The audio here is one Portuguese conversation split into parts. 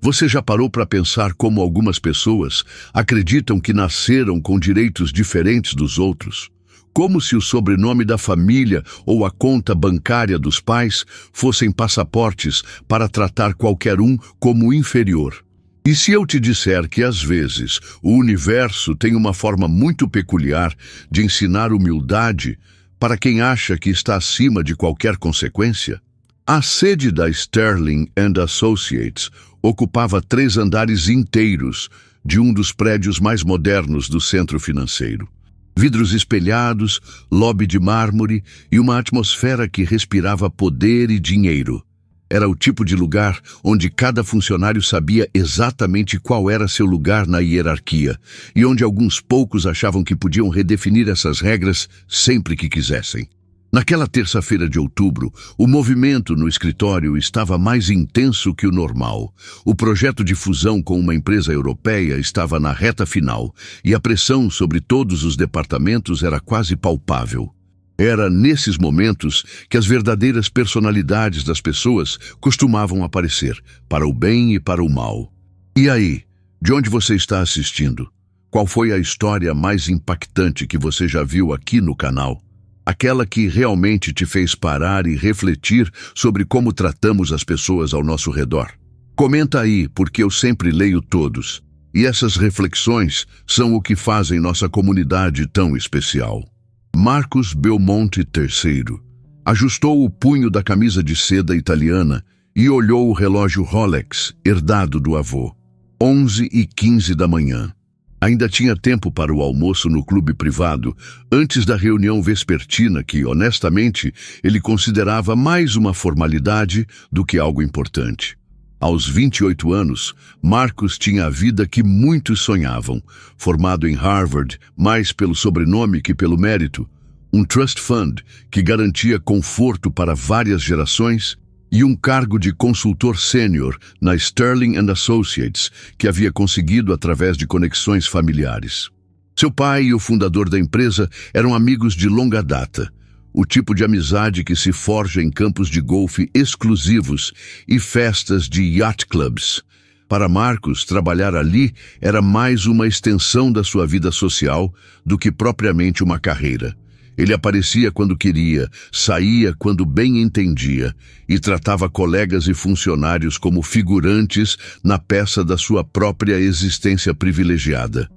Você já parou para pensar como algumas pessoas acreditam que nasceram com direitos diferentes dos outros? Como se o sobrenome da família ou a conta bancária dos pais fossem passaportes para tratar qualquer um como inferior. E se eu te disser que, às vezes, o universo tem uma forma muito peculiar de ensinar humildade para quem acha que está acima de qualquer consequência? A sede da Sterling and Associates ocupava 3 andares inteiros de um dos prédios mais modernos do centro financeiro. Vidros espelhados, lobby de mármore e uma atmosfera que respirava poder e dinheiro. Era o tipo de lugar onde cada funcionário sabia exatamente qual era seu lugar na hierarquia e onde alguns poucos achavam que podiam redefinir essas regras sempre que quisessem. Naquela terça-feira de outubro, o movimento no escritório estava mais intenso que o normal. O projeto de fusão com uma empresa europeia estava na reta final e a pressão sobre todos os departamentos era quase palpável. Era nesses momentos que as verdadeiras personalidades das pessoas costumavam aparecer, para o bem e para o mal. E aí, de onde você está assistindo? Qual foi a história mais impactante que você já viu aqui no canal? Aquela que realmente te fez parar e refletir sobre como tratamos as pessoas ao nosso redor. Comenta aí, porque eu sempre leio todos. E essas reflexões são o que fazem nossa comunidade tão especial. Marcus Belmonte III ajustou o punho da camisa de seda italiana e olhou o relógio Rolex, herdado do avô. 11h15 da manhã. Ainda tinha tempo para o almoço no clube privado, antes da reunião vespertina que, honestamente, ele considerava mais uma formalidade do que algo importante. Aos 28 anos, Marcus tinha a vida que muitos sonhavam, formado em Harvard, mais pelo sobrenome que pelo mérito, um trust fund que garantia conforto para várias gerações e um cargo de consultor sênior na Sterling and Associates, que havia conseguido através de conexões familiares. Seu pai e o fundador da empresa eram amigos de longa data, o tipo de amizade que se forja em campos de golfe exclusivos e festas de yacht clubs. Para Marcus, trabalhar ali era mais uma extensão da sua vida social do que propriamente uma carreira. Ele aparecia quando queria, saía quando bem entendia e tratava colegas e funcionários como figurantes na peça da sua própria existência privilegiada.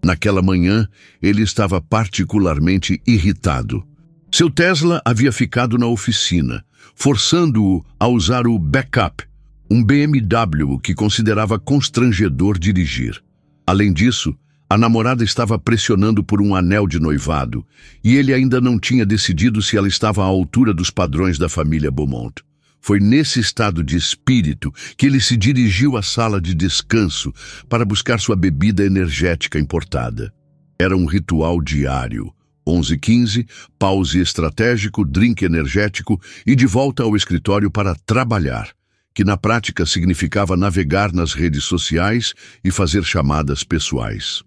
Naquela manhã, ele estava particularmente irritado. Seu Tesla havia ficado na oficina, forçando-o a usar o backup, um BMW que considerava constrangedor dirigir. Além disso, a namorada estava pressionando por um anel de noivado, e ele ainda não tinha decidido se ela estava à altura dos padrões da família Beaumont. Foi nesse estado de espírito que ele se dirigiu à sala de descanso para buscar sua bebida energética importada. Era um ritual diário. 11h15, pause estratégico, drink energético e de volta ao escritório para trabalhar, que na prática significava navegar nas redes sociais e fazer chamadas pessoais.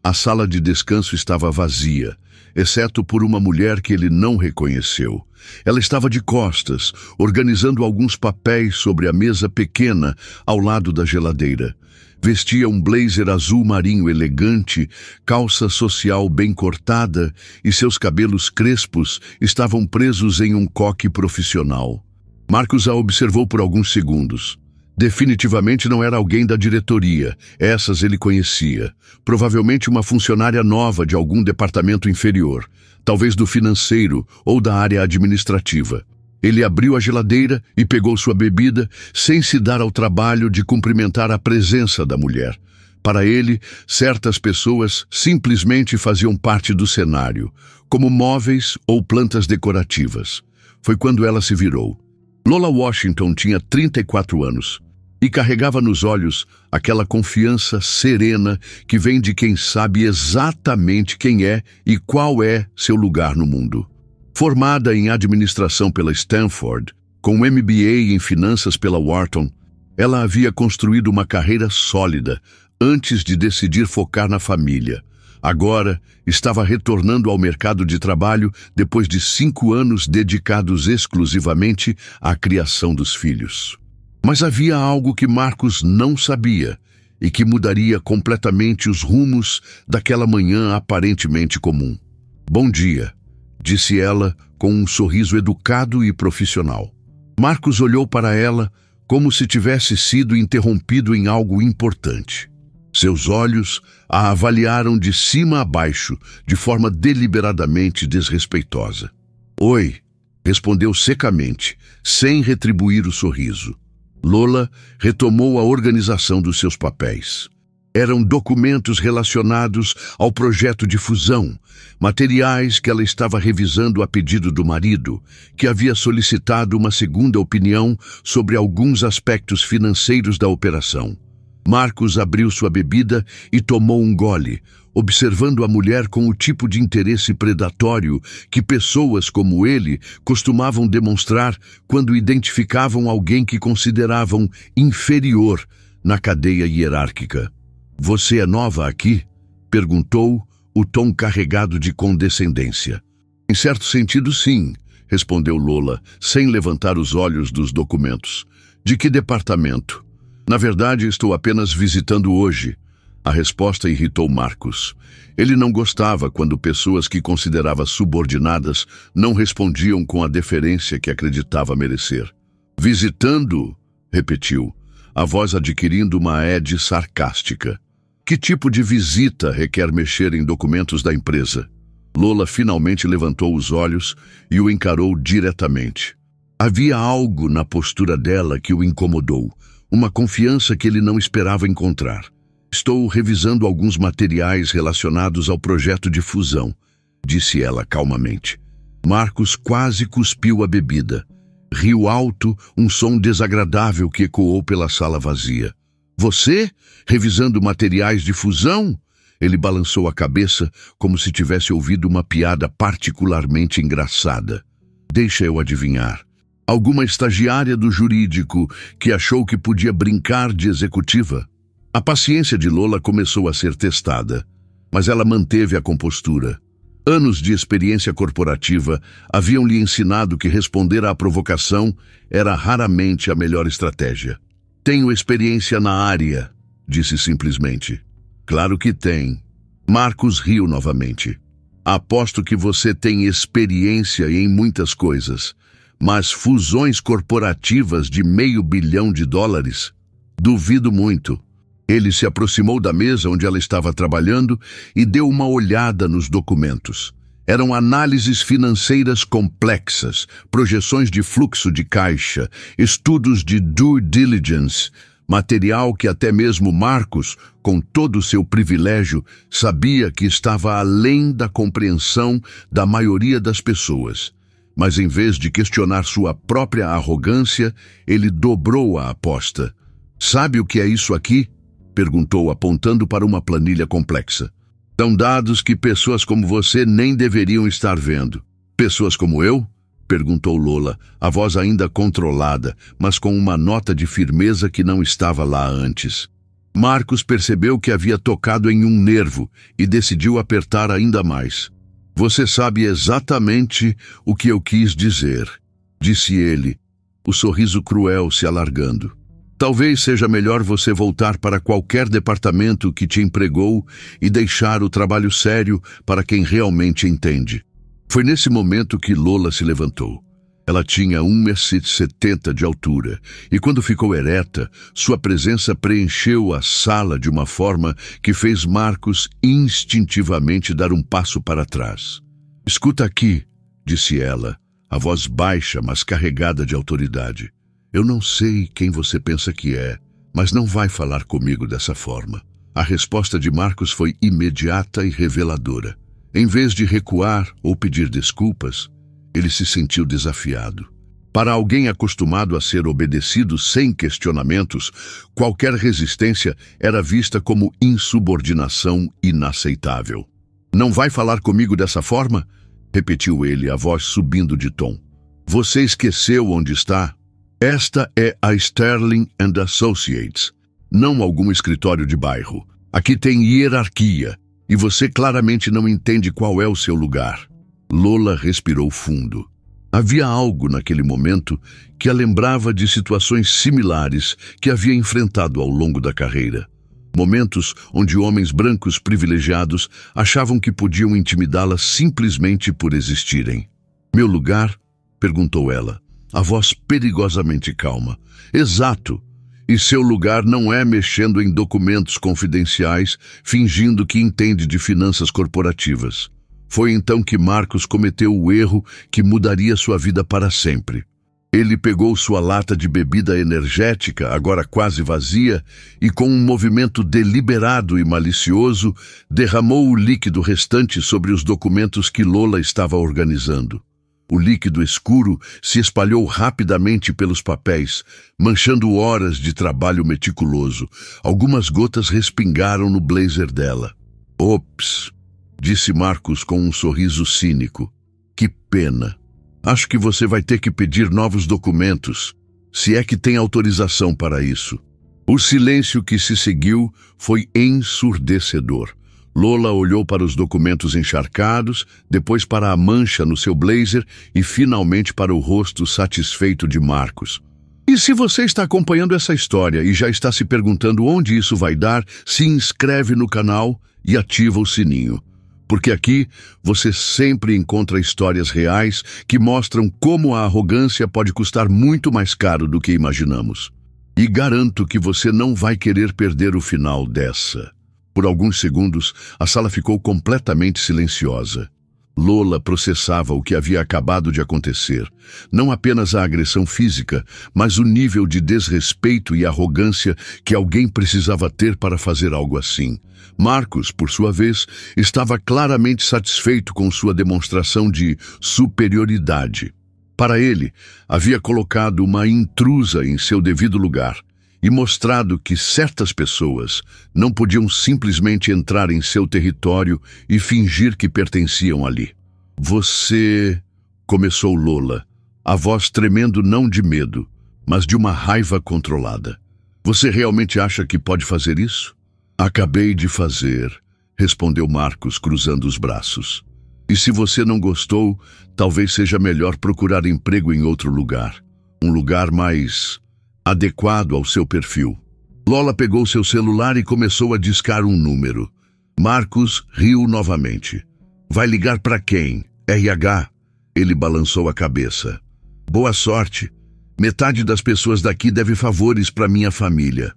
A sala de descanso estava vazia, exceto por uma mulher que ele não reconheceu. Ela estava de costas, organizando alguns papéis sobre a mesa pequena ao lado da geladeira. Vestia um blazer azul marinho elegante, calça social bem cortada e seus cabelos crespos estavam presos em um coque profissional. Marcus a observou por alguns segundos. Definitivamente não era alguém da diretoria, essas ele conhecia. Provavelmente uma funcionária nova de algum departamento inferior, talvez do financeiro ou da área administrativa. Ele abriu a geladeira e pegou sua bebida sem se dar ao trabalho de cumprimentar a presença da mulher. Para ele, certas pessoas simplesmente faziam parte do cenário, como móveis ou plantas decorativas. Foi quando ela se virou. Lola Washington tinha 34 anos e carregava nos olhos aquela confiança serena que vem de quem sabe exatamente quem é e qual é seu lugar no mundo. Formada em administração pela Stanford, com um MBA em finanças pela Wharton, ela havia construído uma carreira sólida antes de decidir focar na família. Agora, estava retornando ao mercado de trabalho depois de 5 anos dedicados exclusivamente à criação dos filhos. Mas havia algo que Marcos não sabia e que mudaria completamente os rumos daquela manhã aparentemente comum. "Bom dia", disse ela com um sorriso educado e profissional. Marcos olhou para ela como se tivesse sido interrompido em algo importante. Seus olhos a avaliaram de cima a baixo, de forma deliberadamente desrespeitosa. "Oi", respondeu secamente, sem retribuir o sorriso. Lola retomou a organização dos seus papéis. Eram documentos relacionados ao projeto de fusão, materiais que ela estava revisando a pedido do marido, que havia solicitado uma segunda opinião sobre alguns aspectos financeiros da operação. Marcos abriu sua bebida e tomou um gole, observando a mulher com o tipo de interesse predatório que pessoas como ele costumavam demonstrar quando identificavam alguém que consideravam inferior na cadeia hierárquica. "Você é nova aqui?", perguntou, o tom carregado de condescendência. "Em certo sentido, sim", respondeu Lola, sem levantar os olhos dos documentos. "De que departamento?" "Na verdade, estou apenas visitando hoje." A resposta irritou Marcos. Ele não gostava quando pessoas que considerava subordinadas não respondiam com a deferência que acreditava merecer. "Visitando?", repetiu, a voz adquirindo uma ede sarcástica. "Que tipo de visita requer mexer em documentos da empresa?" Lola finalmente levantou os olhos e o encarou diretamente. Havia algo na postura dela que o incomodou, uma confiança que ele não esperava encontrar. "Estou revisando alguns materiais relacionados ao projeto de fusão", disse ela calmamente. Marcos quase cuspiu a bebida. Riu alto, um som desagradável que ecoou pela sala vazia. "Você? Revisando materiais de fusão?" Ele balançou a cabeça como se tivesse ouvido uma piada particularmente engraçada. "Deixa eu adivinhar. Alguma estagiária do jurídico que achou que podia brincar de executiva?" A paciência de Lola começou a ser testada, mas ela manteve a compostura. Anos de experiência corporativa haviam lhe ensinado que responder à provocação era raramente a melhor estratégia. "Tenho experiência na área", disse simplesmente. "Claro que tem." Marcos riu novamente. "Aposto que você tem experiência em muitas coisas, mas fusões corporativas de $500 milhão? Duvido muito." Ele se aproximou da mesa onde ela estava trabalhando e deu uma olhada nos documentos. Eram análises financeiras complexas, projeções de fluxo de caixa, estudos de due diligence, material que até mesmo Marcos, com todo o seu privilégio, sabia que estava além da compreensão da maioria das pessoas. Mas em vez de questionar sua própria arrogância, ele dobrou a aposta. "Sabe o que é isso aqui?", perguntou, apontando para uma planilha complexa. "São dados que pessoas como você nem deveriam estar vendo." "Pessoas como eu?", perguntou Lola, a voz ainda controlada, mas com uma nota de firmeza que não estava lá antes. Marcos percebeu que havia tocado em um nervo e decidiu apertar ainda mais. "Você sabe exatamente o que eu quis dizer", disse ele, o sorriso cruel se alargando. "Talvez seja melhor você voltar para qualquer departamento que te empregou e deixar o trabalho sério para quem realmente entende." Foi nesse momento que Lola se levantou. Ela tinha 1,70 m de altura, e quando ficou ereta, sua presença preencheu a sala de uma forma que fez Marcos instintivamente dar um passo para trás. "Escuta aqui", disse ela, a voz baixa, mas carregada de autoridade. "Eu não sei quem você pensa que é, mas não vai falar comigo dessa forma." A resposta de Marcos foi imediata e reveladora. Em vez de recuar ou pedir desculpas, ele se sentiu desafiado. Para alguém acostumado a ser obedecido sem questionamentos, qualquer resistência era vista como insubordinação inaceitável. "Não vai falar comigo dessa forma?", repetiu ele, a voz subindo de tom. "Você esqueceu onde está? Esta é a Sterling & Associates, não algum escritório de bairro. Aqui tem hierarquia, e você claramente não entende qual é o seu lugar." Lola respirou fundo. Havia algo naquele momento que a lembrava de situações similares que havia enfrentado ao longo da carreira. Momentos onde homens brancos privilegiados achavam que podiam intimidá-la simplesmente por existirem. "Meu lugar?" perguntou ela, a voz perigosamente calma. "Exato. E seu lugar não é mexendo em documentos confidenciais, fingindo que entende de finanças corporativas." Foi então que Marcos cometeu o erro que mudaria sua vida para sempre. Ele pegou sua lata de bebida energética, agora quase vazia, e com um movimento deliberado e malicioso, derramou o líquido restante sobre os documentos que Lola estava organizando. O líquido escuro se espalhou rapidamente pelos papéis, manchando horas de trabalho meticuloso. Algumas gotas respingaram no blazer dela. "Ops", disse Marcos com um sorriso cínico. "Que pena. Acho que você vai ter que pedir novos documentos, se é que tem autorização para isso." O silêncio que se seguiu foi ensurdecedor. Lola olhou para os documentos encharcados, depois para a mancha no seu blazer e finalmente para o rosto satisfeito de Marcos. E se você está acompanhando essa história e já está se perguntando onde isso vai dar, se inscreve no canal e ativa o sininho. Porque aqui você sempre encontra histórias reais que mostram como a arrogância pode custar muito mais caro do que imaginamos. E garanto que você não vai querer perder o final dessa. Por alguns segundos, a sala ficou completamente silenciosa. Lola processava o que havia acabado de acontecer. Não apenas a agressão física, mas o nível de desrespeito e arrogância que alguém precisava ter para fazer algo assim. Marcos, por sua vez, estava claramente satisfeito com sua demonstração de superioridade. Para ele, havia colocado uma intrusa em seu devido lugar e mostrado que certas pessoas não podiam simplesmente entrar em seu território e fingir que pertenciam ali. "Você..." começou Lola, a voz tremendo não de medo, mas de uma raiva controlada. "Você realmente acha que pode fazer isso?" "Acabei de fazer", respondeu Marcos, cruzando os braços. "E se você não gostou, talvez seja melhor procurar emprego em outro lugar. Um lugar mais adequado ao seu perfil." Lola pegou seu celular e começou a discar um número. Marcos riu novamente. "Vai ligar para quem? RH?" Ele balançou a cabeça. "Boa sorte. Metade das pessoas daqui deve favores para minha família."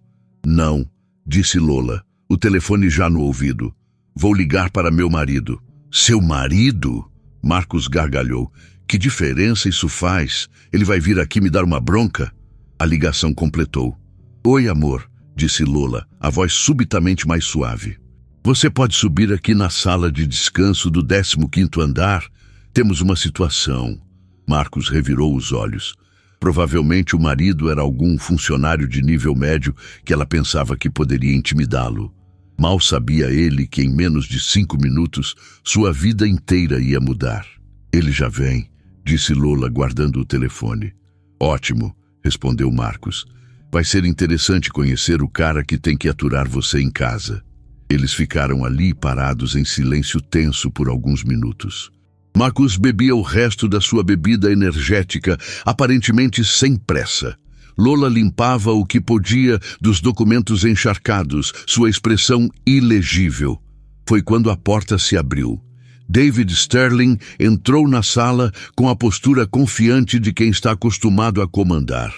"Não", disse Lola, o telefone já no ouvido. "Vou ligar para meu marido." "Seu marido?" Marcos gargalhou. "Que diferença isso faz? Ele vai vir aqui me dar uma bronca?" A ligação completou. "Oi, amor", disse Lola, a voz subitamente mais suave. "Você pode subir aqui na sala de descanso do 15º andar? Temos uma situação." Marcos revirou os olhos. Provavelmente o marido era algum funcionário de nível médio que ela pensava que poderia intimidá-lo. Mal sabia ele que em menos de 5 minutos sua vida inteira ia mudar. "Ele já vem", disse Lola, guardando o telefone. "Ótimo", respondeu Marcos. "Vai ser interessante conhecer o cara que tem que aturar você em casa." Eles ficaram ali parados em silêncio tenso por alguns minutos. Marcos bebia o resto da sua bebida energética, aparentemente sem pressa. Lola limpava o que podia dos documentos encharcados, sua expressão ilegível. Foi quando a porta se abriu. David Sterling entrou na sala com a postura confiante de quem está acostumado a comandar.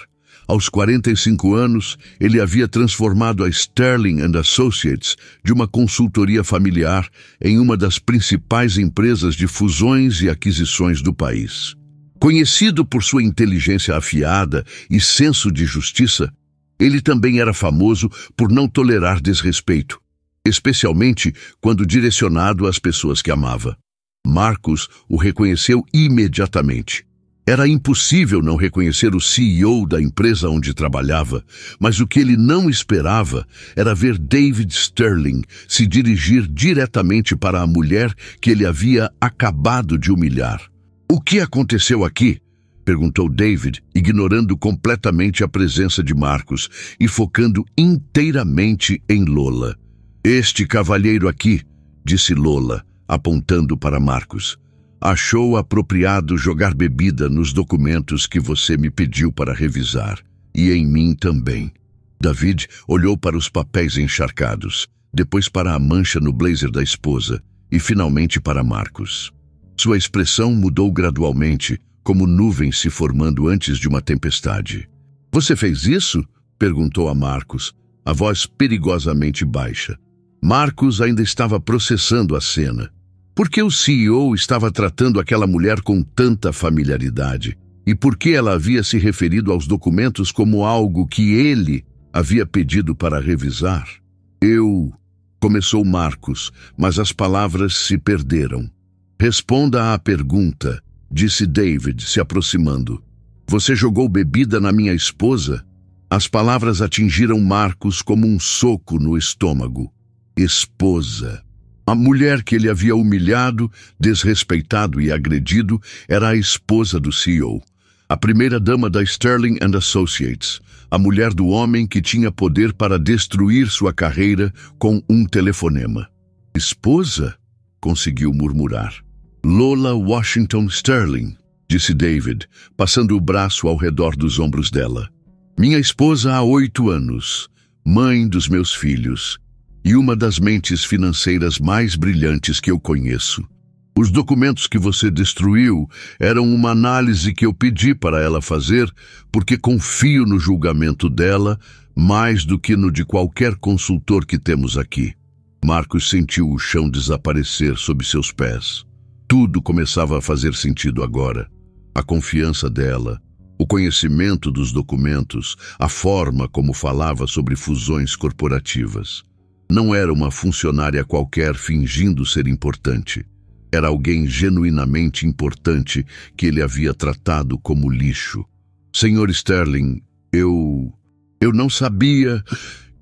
Aos 45 anos, ele havia transformado a Sterling & Associates, de uma consultoria familiar, em uma das principais empresas de fusões e aquisições do país. Conhecido por sua inteligência afiada e senso de justiça, ele também era famoso por não tolerar desrespeito, especialmente quando direcionado às pessoas que amava. Marcos o reconheceu imediatamente. Era impossível não reconhecer o CEO da empresa onde trabalhava, mas o que ele não esperava era ver David Sterling se dirigir diretamente para a mulher que ele havia acabado de humilhar. "O que aconteceu aqui?" perguntou David, ignorando completamente a presença de Marcos e focando inteiramente em Lola. "Este cavalheiro aqui", disse Lola, apontando para Marcos. achou apropriado jogar bebida nos documentos que você me pediu para revisar, e em mim também. David olhou para os papéis encharcados, depois para a mancha no blazer da esposa e finalmente para Marcus. Sua expressão mudou gradualmente, como nuvens se formando antes de uma tempestade. "Você fez isso?" perguntou a Marcus, a voz perigosamente baixa. Marcus ainda estava processando a cena. Por que o CEO estava tratando aquela mulher com tanta familiaridade? E por que ela havia se referido aos documentos como algo que ele havia pedido para revisar? Começou Marcus, mas as palavras se perderam. "Responda à pergunta", disse David, se aproximando. "Você jogou bebida na minha esposa?" As palavras atingiram Marcus como um soco no estômago. Esposa. A mulher que ele havia humilhado, desrespeitado e agredido era a esposa do CEO. A primeira-dama da Sterling & Associates, a mulher do homem que tinha poder para destruir sua carreira com um telefonema. "Esposa?" conseguiu murmurar. "Lola Washington Sterling", disse David, passando o braço ao redor dos ombros dela. "Minha esposa há 8 anos, mãe dos meus filhos, e uma das mentes financeiras mais brilhantes que eu conheço. Os documentos que você destruiu eram uma análise que eu pedi para ela fazer, porque confio no julgamento dela mais do que no de qualquer consultor que temos aqui." Marcus sentiu o chão desaparecer sob seus pés. Tudo começava a fazer sentido agora. A confiança dela, o conhecimento dos documentos, a forma como falava sobre fusões corporativas. Não era uma funcionária qualquer fingindo ser importante. Era alguém genuinamente importante que ele havia tratado como lixo. "Senhor Sterling, eu não sabia",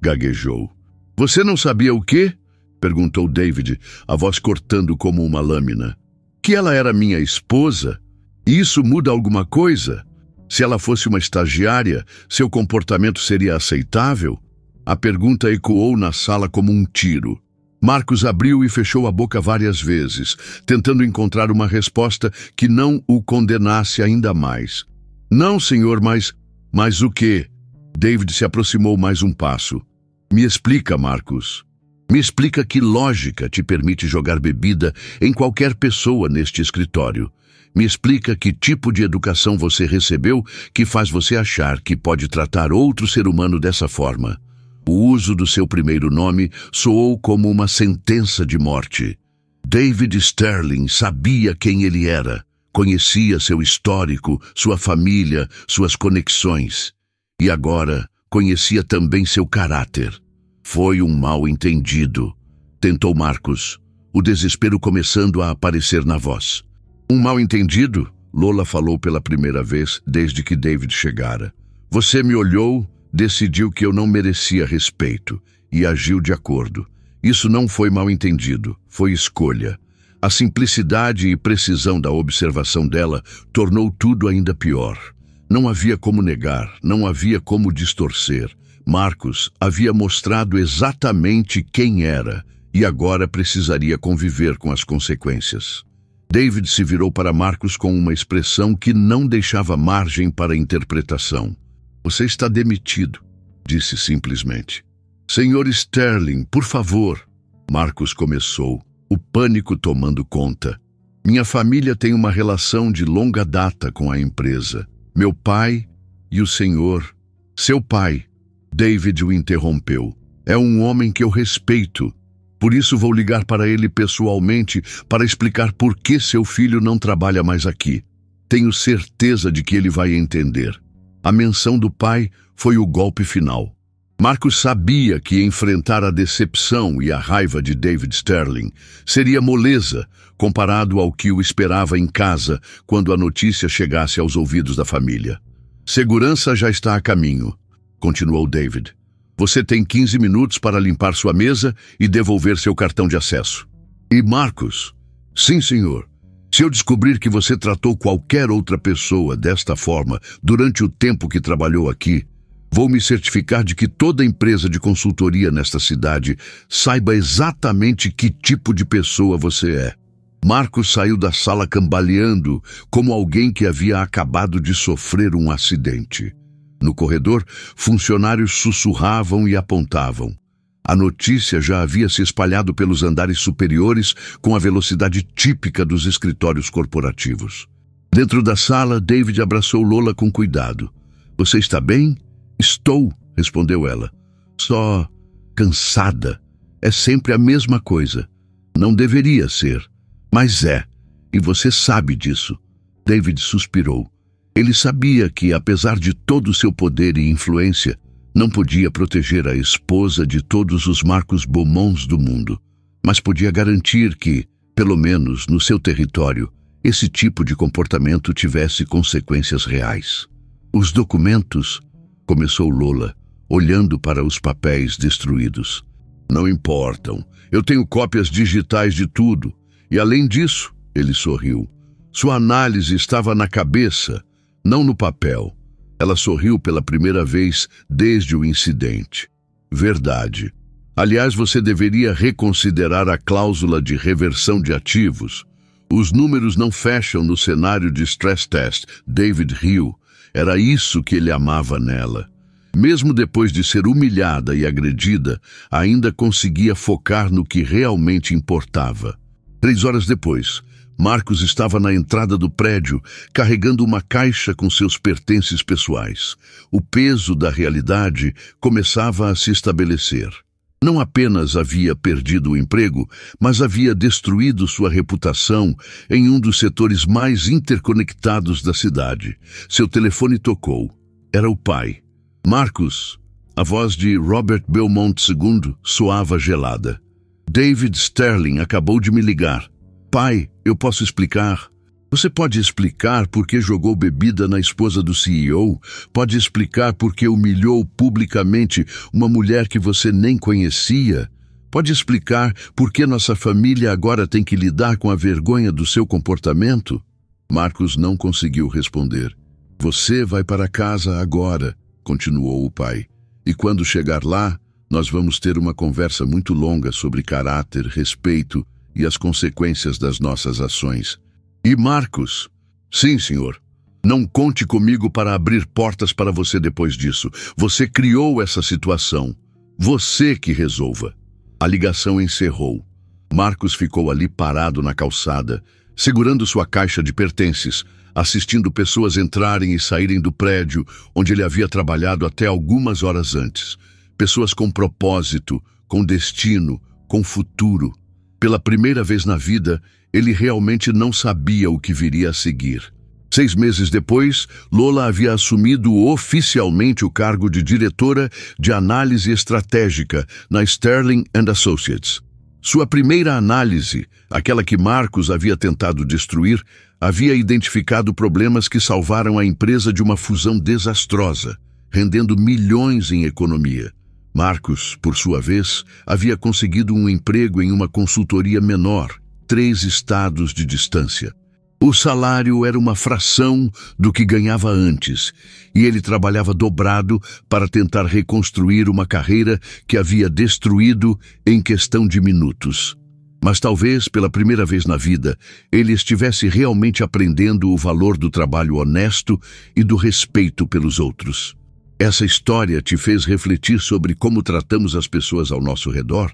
gaguejou. "Você não sabia o quê?" perguntou David, a voz cortando como uma lâmina. "Que ela era minha esposa? Isso muda alguma coisa? Se ela fosse uma estagiária, seu comportamento seria aceitável?" A pergunta ecoou na sala como um tiro. Marcus abriu e fechou a boca várias vezes, tentando encontrar uma resposta que não o condenasse ainda mais. "Não, senhor, mas o quê?" David se aproximou mais um passo. "Me explica, Marcus. Me explica que lógica te permite jogar bebida em qualquer pessoa neste escritório. Me explica que tipo de educação você recebeu que faz você achar que pode tratar outro ser humano dessa forma." O uso do seu primeiro nome soou como uma sentença de morte. David Sterling sabia quem ele era, conhecia seu histórico, sua família, suas conexões. E agora conhecia também seu caráter. "Foi um mal-entendido", tentou Marcus, o desespero começando a aparecer na voz. "Um mal-entendido?" Lola falou pela primeira vez desde que David chegara. "Você me olhou, decidiu que eu não merecia respeito e agiu de acordo. Isso não foi mal-entendido, foi escolha." A simplicidade e precisão da observação dela tornou tudo ainda pior. Não havia como negar, não havia como distorcer. Marcus havia mostrado exatamente quem era e agora precisaria conviver com as consequências. David se virou para Marcus com uma expressão que não deixava margem para interpretação. "Você está demitido", disse simplesmente. "Senhor Sterling, por favor." Marcus começou, o pânico tomando conta. "Minha família tem uma relação de longa data com a empresa. Meu pai e o senhor." "Seu pai", David o interrompeu, "é um homem que eu respeito. Por isso vou ligar para ele pessoalmente para explicar por que seu filho não trabalha mais aqui. Tenho certeza de que ele vai entender." A menção do pai foi o golpe final. Marcus sabia que enfrentar a decepção e a raiva de David Sterling seria moleza comparado ao que o esperava em casa quando a notícia chegasse aos ouvidos da família. "Segurança já está a caminho", continuou David. "Você tem 15 minutos para limpar sua mesa e devolver seu cartão de acesso." "E Marcus?" "Sim, senhor. Se eu descobrir que você tratou qualquer outra pessoa desta forma durante o tempo que trabalhou aqui, vou me certificar de que toda empresa de consultoria nesta cidade saiba exatamente que tipo de pessoa você é." Marcos saiu da sala cambaleando, como alguém que havia acabado de sofrer um acidente. No corredor, funcionários sussurravam e apontavam. A notícia já havia se espalhado pelos andares superiores com a velocidade típica dos escritórios corporativos. Dentro da sala, David abraçou Lola com cuidado. "Você está bem?" "Estou", respondeu ela. "Só cansada. É sempre a mesma coisa. Não deveria ser, mas é. E você sabe disso." David suspirou. Ele sabia que, apesar de todo o seu poder e influência, não podia proteger a esposa de todos os Marcos Beaumonts do mundo, mas podia garantir que, pelo menos no seu território, esse tipo de comportamento tivesse consequências reais. "Os documentos", começou Lola, olhando para os papéis destruídos. "Não importam. Eu tenho cópias digitais de tudo. E além disso", ele sorriu, "sua análise estava na cabeça, não no papel." Ela sorriu pela primeira vez desde o incidente. "Verdade. Aliás, você deveria reconsiderar a cláusula de reversão de ativos. Os números não fecham no cenário de stress test." David riu. Era isso que ele amava nela. Mesmo depois de ser humilhada e agredida, ainda conseguia focar no que realmente importava. 3 horas depois, Marcos estava na entrada do prédio, carregando uma caixa com seus pertences pessoais. O peso da realidade começava a se estabelecer. Não apenas havia perdido o emprego, mas havia destruído sua reputação em um dos setores mais interconectados da cidade. Seu telefone tocou. Era o pai. "Marcos", a voz de Robert Beaumont II soava gelada. "David Sterling acabou de me ligar." "Pai, eu posso explicar?" "Você pode explicar por que jogou bebida na esposa do CEO? Pode explicar por que humilhou publicamente uma mulher que você nem conhecia? Pode explicar por que nossa família agora tem que lidar com a vergonha do seu comportamento?" Marcos não conseguiu responder. "Você vai para casa agora", continuou o pai. "E quando chegar lá, nós vamos ter uma conversa muito longa sobre caráter, respeito e as consequências das nossas ações." "E Marcos?" "Sim, senhor. Não conte comigo para abrir portas para você depois disso. Você criou essa situação. Você que resolva." A ligação encerrou. Marcos ficou ali parado na calçada, segurando sua caixa de pertences, assistindo pessoas entrarem e saírem do prédio onde ele havia trabalhado até algumas horas antes. Pessoas com propósito, com destino, com futuro. Pela primeira vez na vida, ele realmente não sabia o que viria a seguir. 6 meses depois, Lola havia assumido oficialmente o cargo de diretora de análise estratégica na Sterling & Associates. Sua primeira análise, aquela que Marcos havia tentado destruir, havia identificado problemas que salvaram a empresa de uma fusão desastrosa, rendendo milhões em economia. Marcos, por sua vez, havia conseguido um emprego em uma consultoria menor, 3 estados de distância. O salário era uma fração do que ganhava antes, e ele trabalhava dobrado para tentar reconstruir uma carreira que havia destruído em questão de minutos. Mas talvez, pela primeira vez na vida, ele estivesse realmente aprendendo o valor do trabalho honesto e do respeito pelos outros. Essa história te fez refletir sobre como tratamos as pessoas ao nosso redor?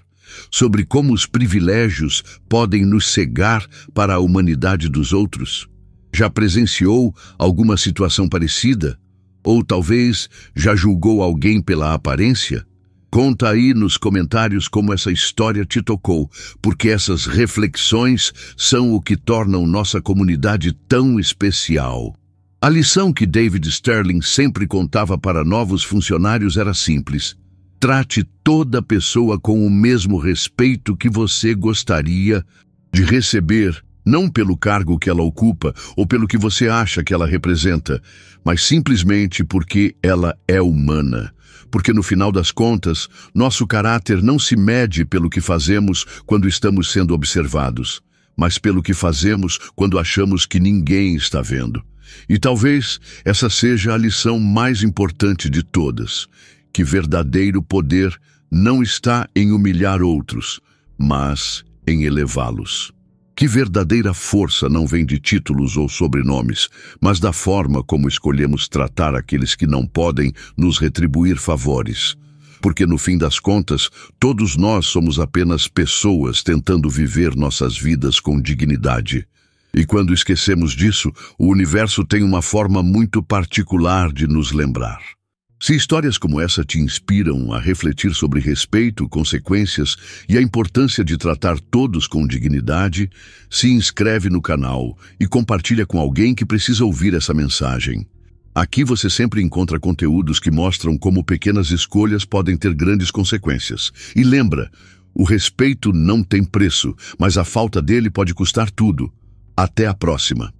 Sobre como os privilégios podem nos cegar para a humanidade dos outros? Já presenciou alguma situação parecida? Ou talvez já julgou alguém pela aparência? Conta aí nos comentários como essa história te tocou, porque essas reflexões são o que tornam nossa comunidade tão especial. A lição que David Sterling sempre contava para novos funcionários era simples. Trate toda pessoa com o mesmo respeito que você gostaria de receber, não pelo cargo que ela ocupa ou pelo que você acha que ela representa, mas simplesmente porque ela é humana. Porque no final das contas, nosso caráter não se mede pelo que fazemos quando estamos sendo observados, mas pelo que fazemos quando achamos que ninguém está vendo. E talvez essa seja a lição mais importante de todas, que verdadeiro poder não está em humilhar outros, mas em elevá-los. Que verdadeira força não vem de títulos ou sobrenomes, mas da forma como escolhemos tratar aqueles que não podem nos retribuir favores. Porque, no fim das contas, todos nós somos apenas pessoas tentando viver nossas vidas com dignidade. E quando esquecemos disso, o universo tem uma forma muito particular de nos lembrar. Se histórias como essa te inspiram a refletir sobre respeito, consequências e a importância de tratar todos com dignidade, se inscreve no canal e compartilha com alguém que precisa ouvir essa mensagem. Aqui você sempre encontra conteúdos que mostram como pequenas escolhas podem ter grandes consequências. E lembra, o respeito não tem preço, mas a falta dele pode custar tudo. Até a próxima!